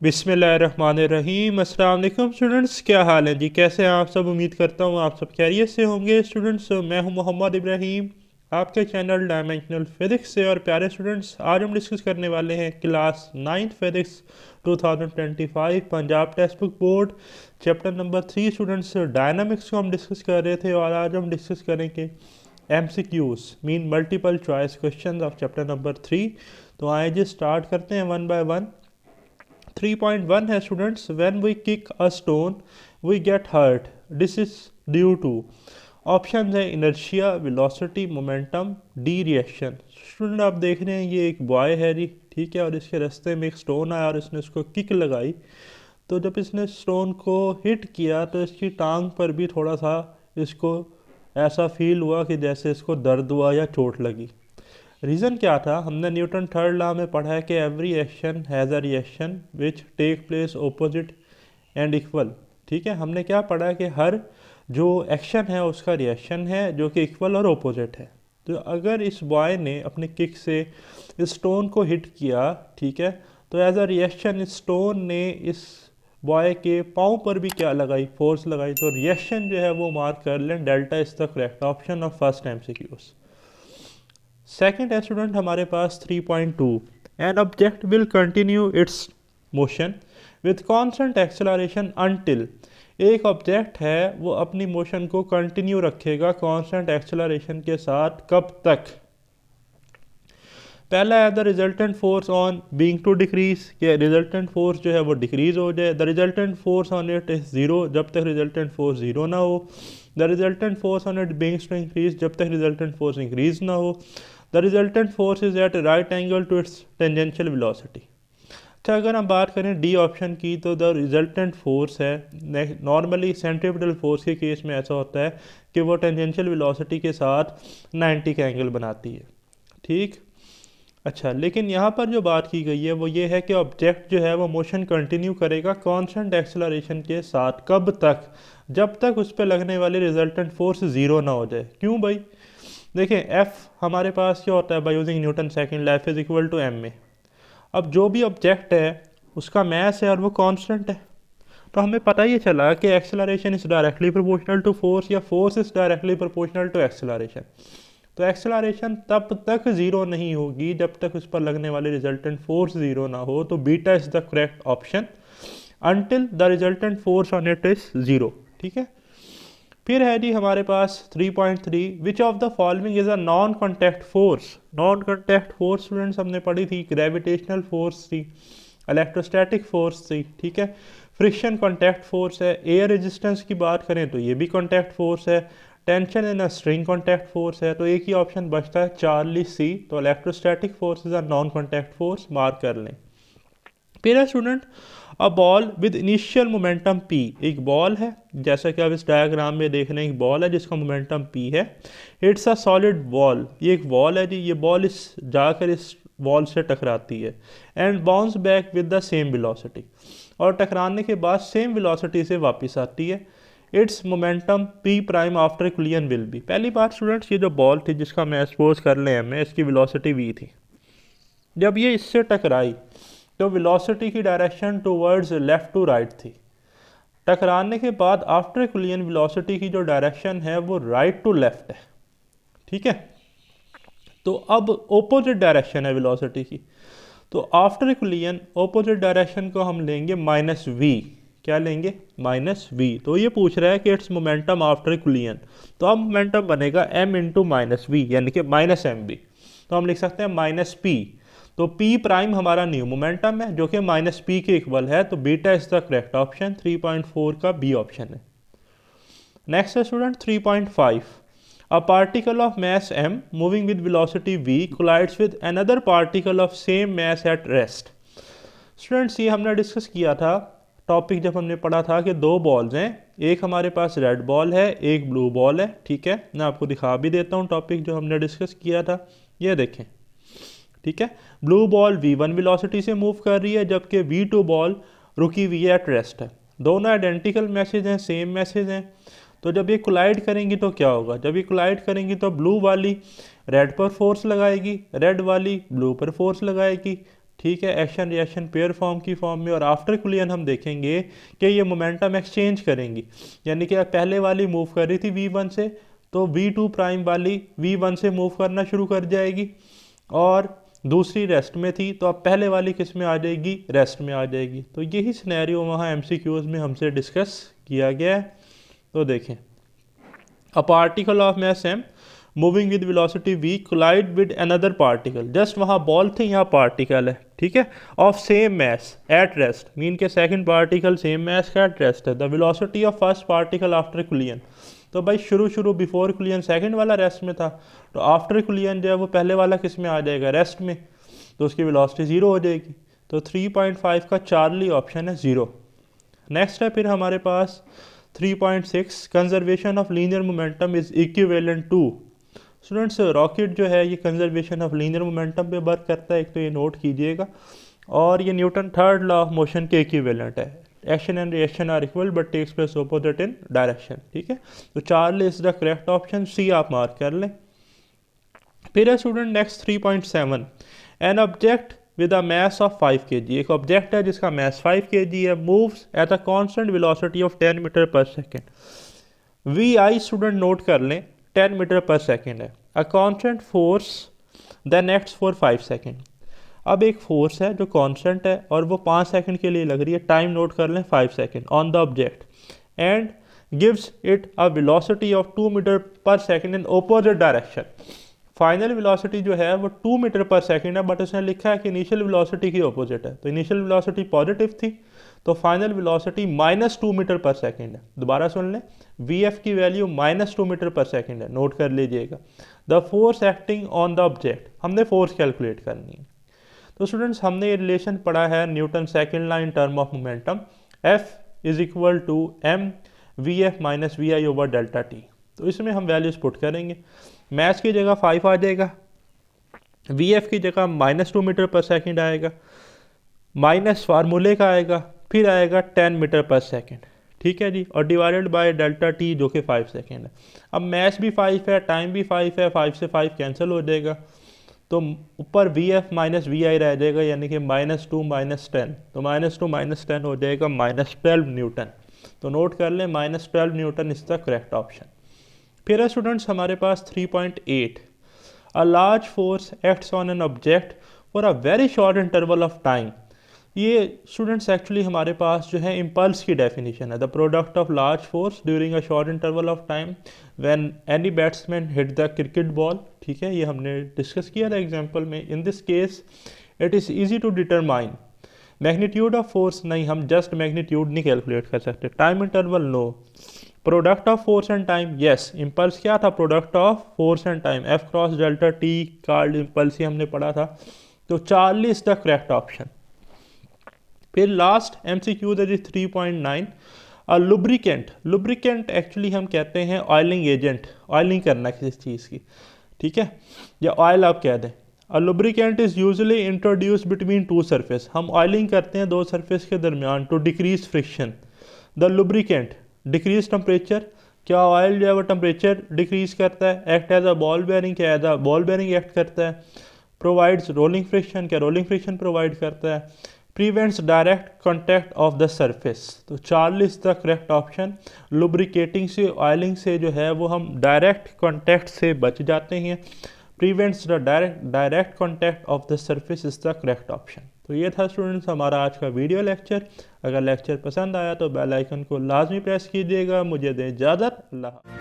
बिस्मिल्लाहिर्रहमानिर्रहीम। अस्सलाम वालेकुम स्टूडेंट्स, क्या हाल है जी? कैसे हैं आप सब? उम्मीद करता हूँ आप सब खैरियत से होंगे। स्टूडेंट्स, मैं हूँ मोहम्मद इब्राहीम, आपके चैनल डायमेंशनल फिज़िक्स से। और प्यारे स्टूडेंट्स, आज हम डिस्कस करने वाले हैं class 9 physics 2025 Punjab text book board chapter number 3। Students, dynamics को हम डिस्कस कर रहे थे और आज हम डिस्कस करेंगे MCQs mean multiple choice question of chapter number 3। तो आए जी स्टार्ट करते हैं वन बाय वन। 3.1 है students, when we kick a stone we get hurt, this is due to. Option है inertia, velocity, momentum, the reaction. Student आप देख रहे हैं ये एक बॉय है जी, ठीक है, और इसके रास्ते में एक स्टोन आया और इसने उसको किक लगाई। तो जब इसने स्टोन को हिट किया तो इसकी टांग पर भी थोड़ा सा इसको ऐसा फील हुआ कि जैसे इसको दर्द हुआ या चोट लगी। रीज़न क्या था? हमने न्यूटन थर्ड लॉ में पढ़ा है कि every action has a reaction which take place opposite and equal. ठीक है, हमने क्या पढ़ा है कि हर जो एक्शन है उसका रिएक्शन है जो कि इक्वल और ओपोजिट है। तो अगर इस बॉय ने अपने किक से इस स्टोन को हिट किया, ठीक है, तो एज अ रिएक्शन इस स्टोन ने इस बॉय के पाँव पर भी क्या लगाई? फोर्स लगाई। तो रिएक्शन जो है वो मार्क कर लें, delta is the correct option of first MCQs। Second है स्टूडेंट हमारे पास 3.2, an object will continue its motion with constant acceleration until. एक ऑब्जेक्ट है वो अपनी मोशन को कंटिन्यू रखेगा कांस्टेंट एक्सेलरेशन के साथ, कब तक? पहला है the resultant force on being to decrease, कि रिजल्टेंट फोर्स जो है वो डिक्रीज हो जाए। The resultant force on it is zero, जब तक रिजल्टेंट फोर्स जीरो ना हो। The resultant force on it beings to increase, जब तक रिजल्टेंट फोर्स इंक्रीज ना हो। The resultant force is at right angle to its tangential velocity. अच्छा, अगर हम बात करें डी ऑप्शन की, तो द रिजल्टेंट फोर्स है, नॉर्मली सेंट्रीपिटल फोर्स के केस में ऐसा होता है कि वो टेंजेंशियल वेलोसिटी के साथ 90 का एंगल बनाती है। ठीक, अच्छा, लेकिन यहाँ पर जो बात की गई है वो ये है कि ऑब्जेक्ट जो है वो मोशन कंटिन्यू करेगा कांस्टेंट एक्सेलरेशन के साथ, कब तक? जब तक उस पर लगने वाली रिजल्टेंट फोर्स ज़ीरो ना हो जाए। क्यों भाई? देखें, एफ हमारे पास क्या होता है by using Newton second law, F is equal to M A. अब जो भी ऑब्जेक्ट है उसका मैस है और वो कांस्टेंट है, तो हमें पता ही चला कि acceleration is directly proportional to force या force is directly proportional to acceleration. तो एक्सेलरेशन तब तक ज़ीरो नहीं होगी जब तक उस पर लगने वाली रिजल्टेंट फोर्स ज़ीरो ना हो। तो beta is the correct option until the resultant force on it is zero. ठीक है, फिर है जी हमारे पास 3.3, which of the following is a non contact force. Non contact force students हमने पढ़ी थी, ग्रेविटेशनल फोर्स थी, इलेक्ट्रोस्टैटिक फोर्स थी, ठीक है, फ्रिक्शन कॉन्टैक्ट फोर्स है, एयर रेजिस्टेंस की बात करें तो ये भी कॉन्टैक्ट फोर्स है, tension in a string contact force है। तो एक ही ऑप्शन बचता है चार्ली सी, तो electrostatic force is a non contact force, mark कर लें। फिर है student a ball with initial momentum p। एक बॉल है, जैसा कि आप इस डायग्राम में देख रहे हैं, एक बॉल है जिसका मोमेंटम p है। इट्स अ सॉलिड बॉल, ये एक बॉल है जी, ये बॉल इस जाकर इस बॉल से टकराती है and bounce back with the same velocity, और टकराने के बाद सेम वेलोसिटी से वापस आती है। It's momentum p prime after collision will be. पहली बात स्टूडेंट्स, ये जो बॉल थी जिसका मैं सपोज कर लें हमें, इसकी वेलोसिटी v थी। जब ये इससे टकराई तो वेलोसिटी की direction towards left to right थी। टकराने के बाद आफ्टर कोलिजन वेलोसिटी की जो डायरेक्शन है वो राइट टू लेफ्ट है। ठीक है, तो अब ओपोजिट डायरेक्शन है वेलोसिटी की, तो आफ्टर कोलिजन ओपोजिट डायरेक्शन को हम लेंगे -v। क्या लेंगे? -v। तो ये पूछ रहा है कि इट्स मोमेंटम आफ्टर कोलिजन, तो अब मोमेंटम बनेगा m इंटू -v, यानी कि -mv। तो हम लिख सकते हैं -p। तो p प्राइम हमारा न्यू मोमेंटम है जो कि -p के इक्वल है, तो beta is the correct option, 3.4 का बी ऑप्शन है। नेक्स्ट है student 3.5, a particle of mass m moving with velocity v collides with another particle of same mass at rest. Students, ये हमने डिस्कस किया था टॉपिक जब हमने पढ़ा था कि दो बॉल्स हैं, एक हमारे पास रेड बॉल है, एक ब्लू बॉल है। ठीक है, मैं आपको दिखा भी देता हूँ टॉपिक जो हमने डिस्कस किया था, ये देखें। ठीक है, ब्लू बॉल v1 वेलोसिटी से मूव कर रही है जबकि v2 बॉल रुकी हुई है, एट रेस्ट है। दोनों आइडेंटिकल मैसेज हैं, सेम मैसेज हैं। तो जब ये कोलाइड करेंगी तो क्या होगा? जब ये कोलाइड करेंगी तो ब्लू वाली रेड पर फोर्स लगाएगी, रेड वाली ब्लू पर फोर्स लगाएगी। ठीक है, एक्शन रिएक्शन पेयर फॉर्म की फॉर्म में, और आफ्टर कुलियन हम देखेंगे कि ये मोमेंटम एक्सचेंज करेंगी, यानी कि पहले वाली मूव कर रही थी V1 से, तो V2 प्राइम वाली V1 से मूव करना शुरू कर जाएगी, और दूसरी रेस्ट में थी तो अब पहले वाली किस में आ जाएगी, रेस्ट में आ जाएगी। तो यही सिनेरियो वहाँ MCQs में हमसे डिस्कस किया गया है। तो देखें, a particle of mass m moving with velocity v collide with another particle, just वहाँ बॉल थे, यहाँ पार्टिकल है, ठीक है, of same mass at rest, mean के सेकंड पार्टिकल सेम मैस का एट रेस्ट है। The velocity of first particle after collision, तो भाई शुरू बिफोर कुलियन सेकंड वाला रेस्ट में था, तो आफ्टर कुलियन जो है वो पहले वाला किस में आ जाएगा, रेस्ट में, तो उसकी वेलोसिटी ज़ीरो हो जाएगी। तो 3.5 का चार्ली ऑप्शन है ज़ीरो। नेक्स्ट है फिर हमारे पास 3.6, conservation of linear momentum is equivalent to. Students, rocket जो है ये कंजर्वेशन ऑफ लीनियर मोमेंटम पे वर्क करता है, एक तो ये नोट कीजिएगा, और ये Newton third law of motion के इक्विवेलेंट है। Action and reaction are equal but takes place opposite in direction, ठीक है। तो Charlie is the correct option, C आप मार्क कर लें। फिर है student next 3.7, an object with a mass of 5 kg, एक ऑब्जेक्ट है जिसका मैस 5 kg है, moves at a constant velocity of 10 metre per second. V I student note कर लें 10 मीटर पर सेकेंड है। A constant force then acts for 5 second. अब एक force है जो कांस्टेंट है और वो 5 सेकंड के लिए लग रही है, टाइम नोट कर लें 5 second on the object, and gives it a velocity of 2 metre per second in opposite direction. Final velocity जो है वो 2 मीटर पर सेकंड है, बट उसने लिखा है कि इनिशियल वेलोसिटी की ऑपोजिट है, तो इनिशियल वेलोसिटी पॉजिटिव थी, तो final velocity -2 metre per second है। दोबारा सुन लें, Vf की वैल्यू -2 मीटर पर सेकंड है, नोट कर लीजिएगा। The force acting on the object, हमने फोर्स कैलकुलेट करनी है। तो स्टूडेंट्स, हमने ये रिलेशन पढ़ा है Newton second law in term of momentum, F is equal to m Vf minus Vi over delta T. तो इसमें हम वैल्यूज पुट करेंगे, मैच की जगह 5 आ जाएगा, Vf की जगह -2 मीटर पर सेकंड आएगा, माइनस फार्मूले का आएगा, फिर आएगा 10 मीटर पर सेकंड, ठीक है जी, और डिवाइडेड बाय डेल्टा टी जो कि 5 सेकंड है। अब मैच भी 5 है, टाइम भी 5 है, 5 से 5 कैंसिल हो जाएगा, तो ऊपर Vf माइनस Vi रह जाएगा, यानी कि -2 -10, तो -2 -10 हो जाएगा -12 न्यूटन। तो नोट कर लें, -12 Newton is the correct option. फिर है स्टूडेंट्स हमारे पास 3.8, a large force acts on an object for a very short interval of time. ये स्टूडेंट्स एक्चुअली हमारे पास जो है इम्पल्स की डेफिनेशन है, the product of large force during a short interval of time when any batsman hit the cricket ball, ठीक है, ये हमने डिस्कस किया था एग्जांपल में। In this case it is easy to determine magnitude of force, नहीं हम just magnitude नहीं कैलकुलेट कर सकते, time interval no, product of force and time yes, impulse क्या था, product of force and time, F cross delta T called impulse ही हमने पढ़ा था, तो 40 द करेक्ट ऑप्शन। फिर last MCQ that is 3.9, lubricant, lubricant actually हम कहते हैं ऑयलिंग एजेंट, ऑयलिंग करना किसी चीज़ की, ठीक है, या ऑयल आप कह दें। A lubricant is usually introduced between two surface, हम ऑयलिंग करते हैं दो सरफेस के दरमियान to decrease friction. The lubricant decrease temperature, क्या ऑयल जो है वो टेम्परेचर डिक्रीज करता है, act as a ball bearing, क्या as a ball bearing act करता है, प्रोवाइड्स रोलिंग फ्रिक्शन, क्या रोलिंग फ्रिक्शन प्रोवाइड करता है, prevents direct contact of the surface. तो 40 द करेक्ट ऑप्शन, लुब्रिकेटिंग से ऑयलिंग से जो है वो हम डायरेक्ट कॉन्टैक्ट से बच जाते हैं, prevents the direct contact of the surface is the correct option. तो ये था स्टूडेंट्स हमारा आज का वीडियो लेक्चर। अगर लेक्चर पसंद आया तो बेल आइकन को लाजमी प्रेस कीजिएगा। मुझे दें इजाज़त, अल्लाह।